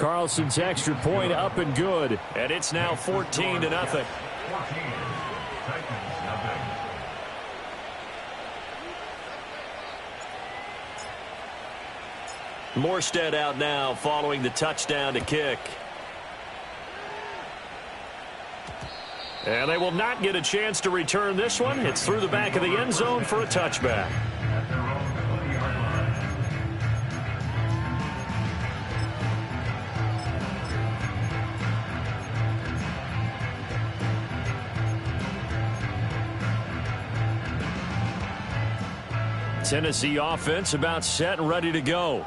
Carlson's extra point up and good. And it's now 14-0. Morstead out now following the touchdown to kick. And they will not get a chance to return this one. It's through the back of the end zone for a touchback. Tennessee offense about set and ready to go.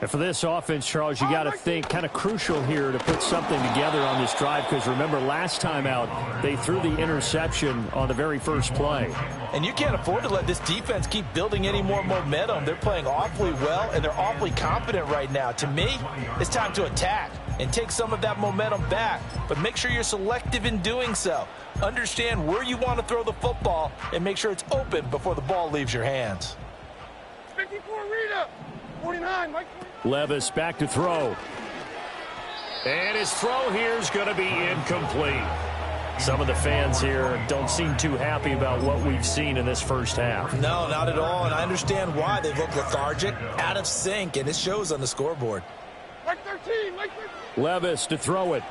And for this offense, Charles, you got to think kind of crucial here to put something together on this drive, because remember last time out they threw the interception on the very first play. And you can't afford to let this defense keep building any more momentum. They're playing awfully well, and they're awfully confident right now. To me, it's time to attack and take some of that momentum back. But make sure you're selective in doing so. Understand where you want to throw the football and make sure it's open before the ball leaves your hands. 54 Rita, 49 Mike. Levis back to throw. And his throw here is going to be incomplete. Some of the fans here don't seem too happy about what we've seen in this first half. No, not at all, and I understand why. They look lethargic, out of sync, and it shows on the scoreboard. Mike 13, Mike 13. Levis to throw it.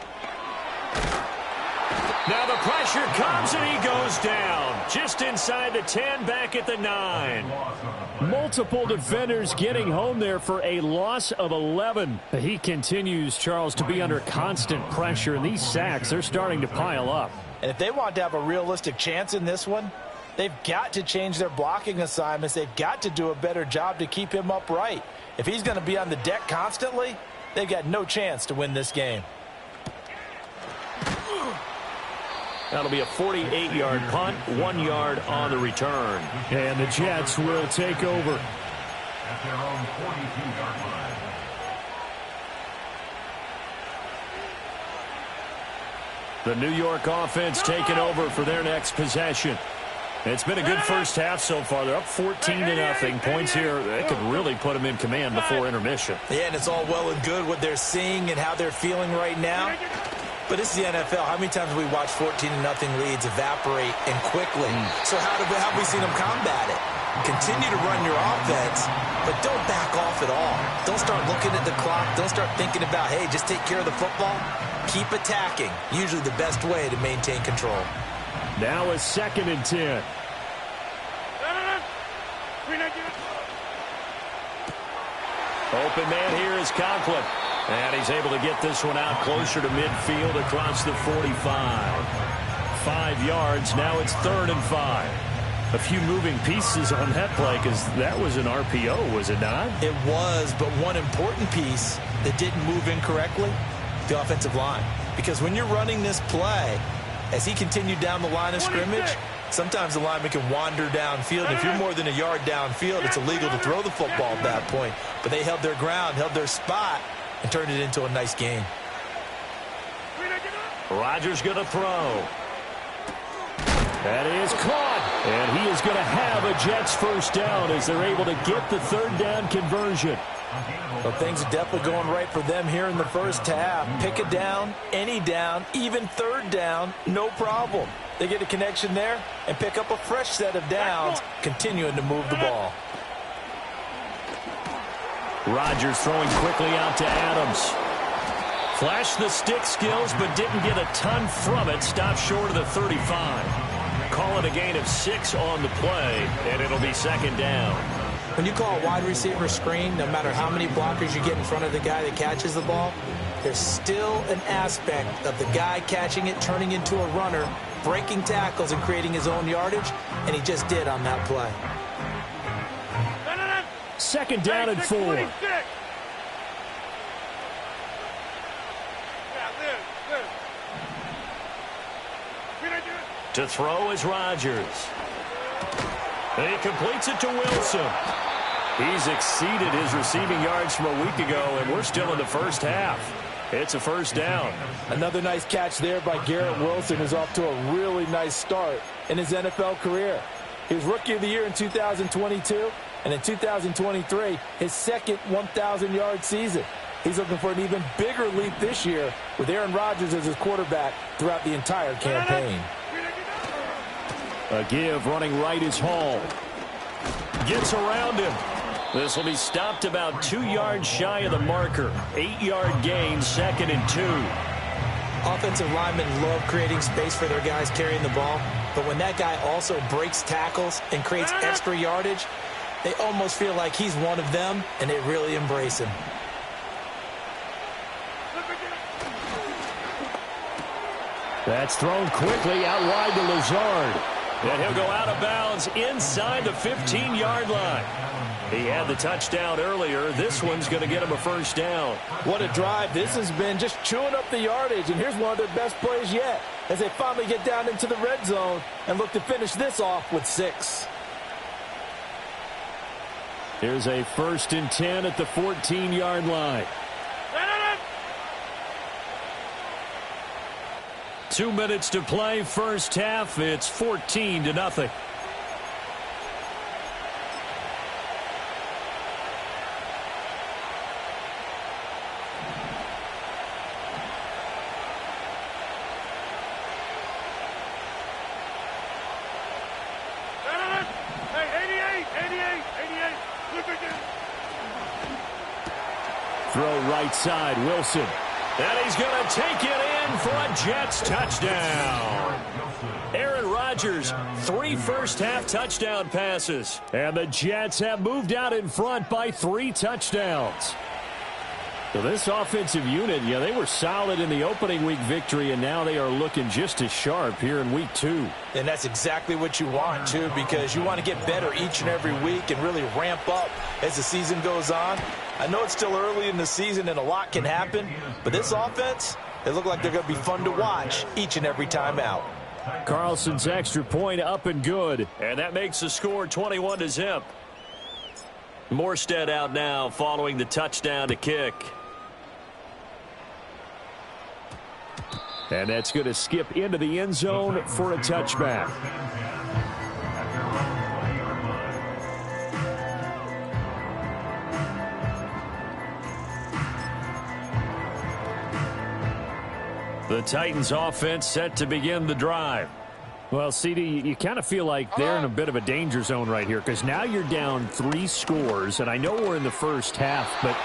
Now the pressure comes and he goes down. Just inside the 10, back at the 9. Multiple defenders getting home there for a loss of 11. He continues, Charles, to be under constant pressure, and these sacks, they're starting to pile up. And if they want to have a realistic chance in this one, they've got to change their blocking assignments. They've got to do a better job to keep him upright. If he's going to be on the deck constantly, they've got no chance to win this game. That'll be a 48-yard punt, 1 yard on the return. And the Jets will take over. At their own 42-yard line. The New York offense taking over for their next possession. It's been a good first half so far. They're up 14-0. Points here, that could really put them in command before intermission. Yeah, and it's all well and good what they're seeing and how they're feeling right now. But this is the NFL. How many times have we watched 14-0 leads evaporate and quickly? So how have we seen them combat it? Continue to run your offense, but don't back off at all. Don't start looking at the clock. Don't start thinking about, hey, just take care of the football. Keep attacking. Usually the best way to maintain control. Now a 2nd and 10. Open man here is Conklin. And he's able to get this one out closer to midfield across the 45. 5 yards. Now it's 3rd and 5. A few moving pieces on that play, because that was an RPO, was it not? It was, but one important piece that didn't move incorrectly, the offensive line. Because when you're running this play, as he continued down the line of scrimmage, sometimes the lineman can wander downfield. And if you're more than a yard downfield, it's illegal to throw the football at that point. But they held their ground, held their spot, and turned it into a nice game. Rodgers going to throw. That is caught. And he is going to have a Jets first down as they're able to get the 3rd down conversion. Well, things are definitely going right for them here in the first half. Pick a down, any down, even 3rd down, no problem. They get a connection there and pick up a fresh set of downs, continuing to move the ball. Rodgers throwing quickly out to Adams. Flashed the stick skills, but didn't get a ton from it. Stopped short of the 35. Call it a gain of 6 on the play, and it'll be 2nd down. When you call a wide receiver screen, no matter how many blockers you get in front of the guy that catches the ball, there's still an aspect of the guy catching it, turning into a runner, breaking tackles and creating his own yardage, and he just did on that play. 2nd down and 4. To throw is Rodgers. He completes it to Wilson. He's exceeded his receiving yards from a week ago, and we're still in the first half. It's a 1st down. Another nice catch there by Garrett Wilson, who's off to a really nice start in his NFL career. He was Rookie of the Year in 2022, and in 2023, his 2nd 1,000-yard season. He's looking for an even bigger leap this year with Aaron Rodgers as his quarterback throughout the entire campaign. A give running right is Hall. Gets around him. This will be stopped about 2 yards shy of the marker. 8-yard gain, 2nd and 2. Offensive linemen love creating space for their guys carrying the ball, but when that guy also breaks tackles and creates extra yardage, they almost feel like he's one of them, and they really embrace him. That's thrown quickly out wide to Lazard. And he'll go out of bounds inside the 15-yard line. He had the touchdown earlier. This one's going to get him a first down. What a drive this has been, just chewing up the yardage. And here's one of their best plays yet as they finally get down into the red zone and look to finish this off with 6. Here's a 1st and 10 at the 14-yard line. 2 minutes to play, first half. It's 14-0. Throw right side, Wilson. And he's going to take it in for a Jets touchdown. Aaron Rodgers, 3 first-half touchdown passes. And the Jets have moved out in front by 3 touchdowns. So this offensive unit, yeah, they were solid in the opening week victory, and now they are looking just as sharp here in week 2. And that's exactly what you want, too, because you want to get better each and every week and really ramp up as the season goes on. I know it's still early in the season and a lot can happen, but this offense, they look like they're going to be fun to watch each and every time out. Carlson's extra point up and good, and that makes the score 21-0. Morstead out now following the touchdown to kick. And that's going to skip into the end zone for a touchback. The Titans offense set to begin the drive. Well, CD, you kind of feel like they're in a bit of a danger zone right here because now you're down 3 scores, and I know we're in the first half, but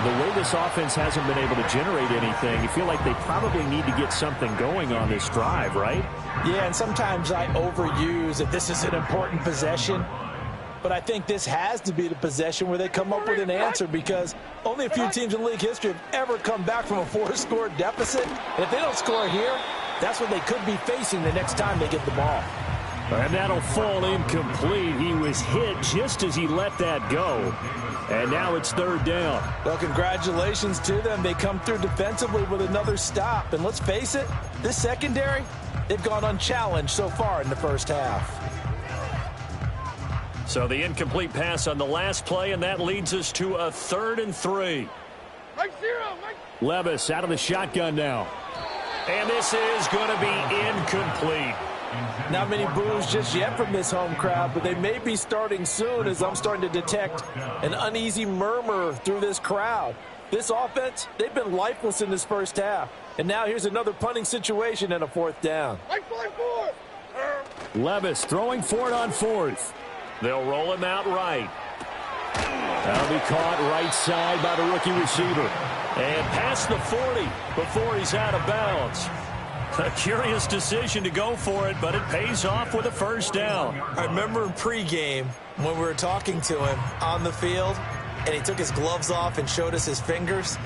the way this offense hasn't been able to generate anything, you feel like they probably need to get something going on this drive, right? Yeah, and sometimes I overuse that this is an important possession, but I think this has to be the possession where they come up with an answer because only a few teams in league history have ever come back from a 4-score deficit, and if they don't score here, that's what they could be facing the next time they get the ball. And that'll fall incomplete. He was hit just as he let that go. And now it's 3rd down. Well, congratulations to them. They come through defensively with another stop. And let's face it, this secondary, they've gone unchallenged so far in the first half. So the incomplete pass on the last play, and that leads us to a 3rd and 3. Levis out of the shotgun now. And this is going to be incomplete. Not many boos just yet from this home crowd, but they may be starting soon as I'm starting to detect an uneasy murmur through this crowd. This offense, they've been lifeless in this first half. And now here's another punting situation and a 4th down. Levis throwing for it on 4th. They'll roll him out right. That'll be caught right side by the rookie receiver. And past the 40 before he's out of bounds. A curious decision to go for it, but it pays off with a 1st down. I remember in pregame when we were talking to him on the field, and he took his gloves off and showed us his fingers.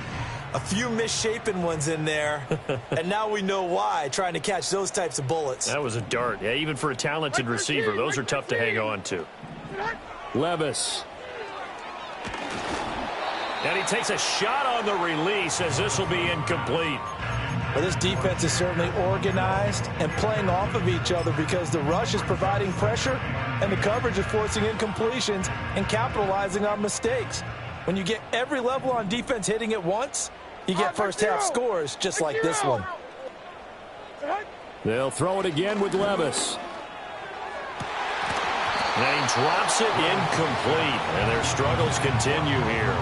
A few misshapen ones in there, and now we know why, trying to catch those types of bullets. That was a dart. Yeah, even for a talented receiver, those are tough to hang on to. Levis. And he takes a shot on the release as this will be incomplete. Well, this defense is certainly organized and playing off of each other because the rush is providing pressure and the coverage is forcing incompletions and capitalizing on mistakes. When you get every level on defense hitting at once, you get first-half scores just like this one. They'll throw it again with Levis. And he drops it incomplete, and their struggles continue here.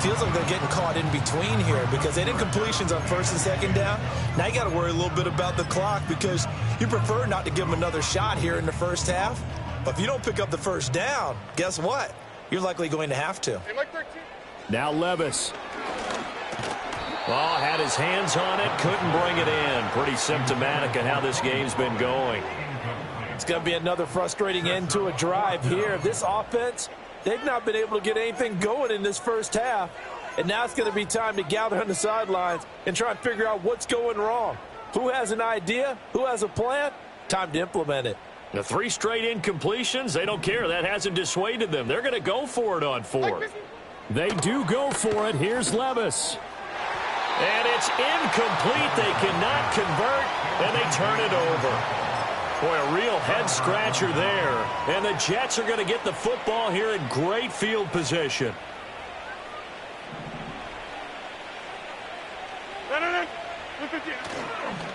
feels like they're getting caught in between here because they didn't completions on first and second down. Now you got to worry a little bit about the clock because you prefer not to give them another shot here in the first half. But if you don't pick up the first down, guess what? You're likely going to have to. Now Levis. Oh, had his hands on it, couldn't bring it in. Pretty symptomatic of how this game's been going. It's going to be another frustrating end to a drive here. This offense, they've not been able to get anything going in this first half. And now it's going to be time to gather on the sidelines and try and figure out what's going wrong. Who has an idea? Who has a plan? Time to implement it. The 3 straight incompletions, they don't care. That hasn't dissuaded them. They're going to go for it on 4th. They do go for it. Here's Levis. And it's incomplete. They cannot convert, and they turn it over. Boy, a real head-scratcher there. And the Jets are going to get the football here in great field position.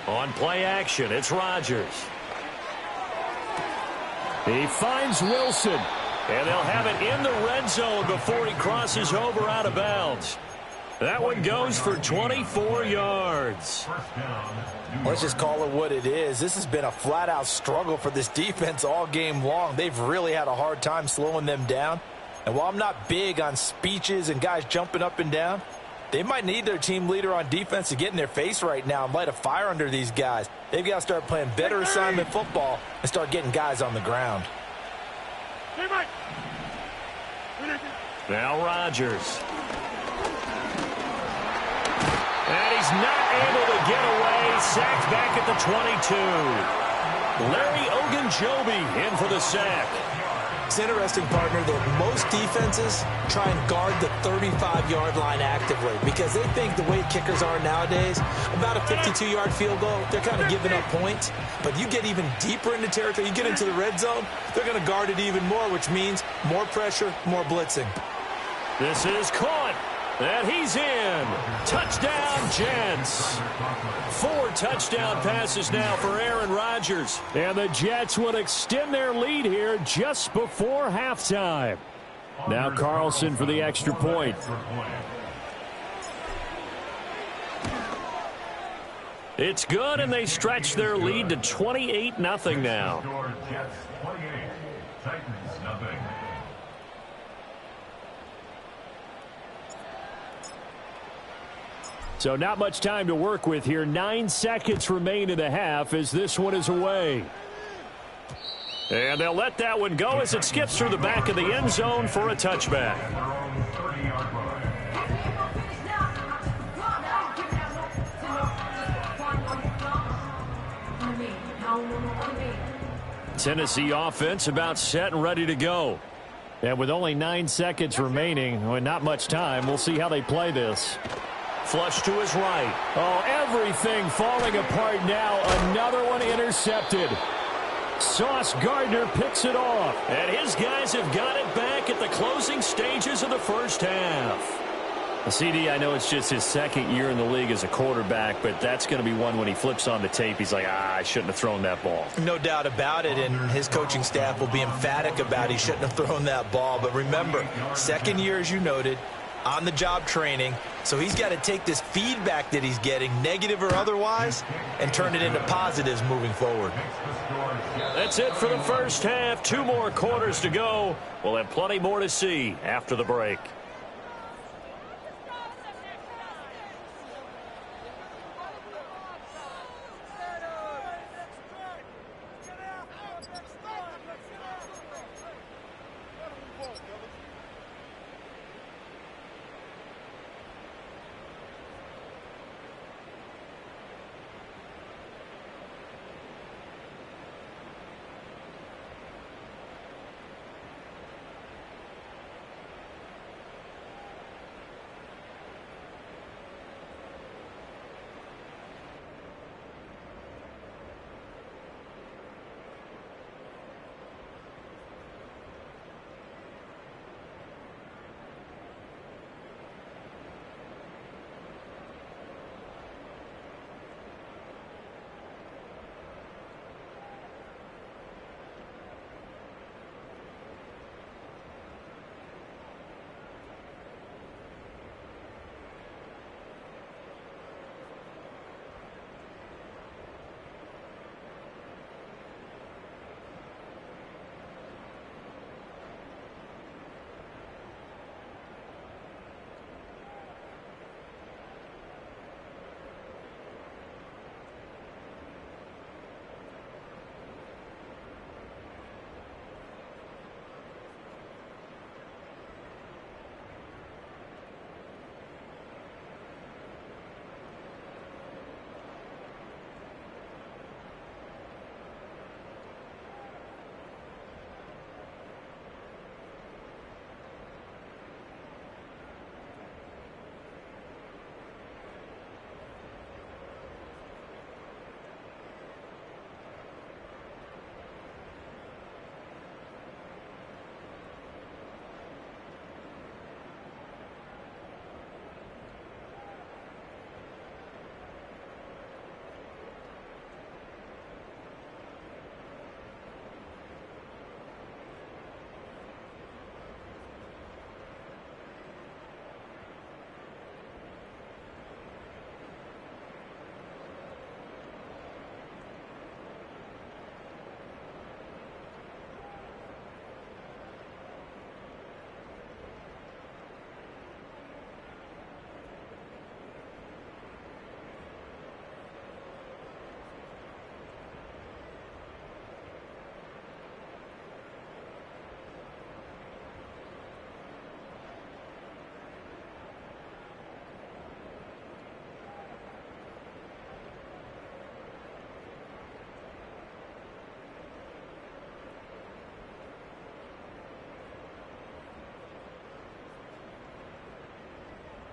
On play action, it's Rodgers. He finds Wilson, and they'll have it in the red zone before he crosses over out of bounds. That one goes for 24 yards. Let's just call it what it is. This has been a flat-out struggle for this defense all game long. They've really had a hard time slowing them down. And while I'm not big on speeches and guys jumping up and down, they might need their team leader on defense to get in their face right now and light a fire under these guys. They've got to start playing better assignment football and start getting guys on the ground. Now Rodgers. And he's not able to get away. Sacked back at the 22. Larry Ogunjobi in for the sack. It's interesting, partner, that most defenses try and guard the 35-yard line actively because they think the way kickers are nowadays, about a 52-yard field goal, they're kind of giving up points. But you get even deeper into territory, you get into the red zone, they're going to guard it even more, which means more pressure, more blitzing. This is caught. And he's in. Touchdown, Jets. 4 touchdown passes now for Aaron Rodgers. And the Jets would extend their lead here just before halftime. Now Carlson for the extra point. It's good, and they stretch their lead to 28-0 now. Jets 28, Titans nothing. So not much time to work with here. 9 seconds remain in the half as this one is away. And they'll let that one go as it skips through the back of the end zone for a touchback. Tennessee offense about set and ready to go. And with only 9 seconds remaining, and not much time, we'll see how they play this. Flush to his right. Oh, everything falling apart now. Another one intercepted. Sauce Gardner picks it off. And his guys have got it back at the closing stages of the first half. CD, I know it's just his second year in the league as a quarterback, but that's going to be one when he flips on the tape. He's like, I shouldn't have thrown that ball. No doubt about it, and his coaching staff will be emphatic about he shouldn't have thrown that ball. But remember, second year, as you noted, on-the-job training, so he's got to take this feedback that he's getting, negative or otherwise, and turn it into positives moving forward. That's it for the first half. 2 more quarters to go. We'll have plenty more to see after the break.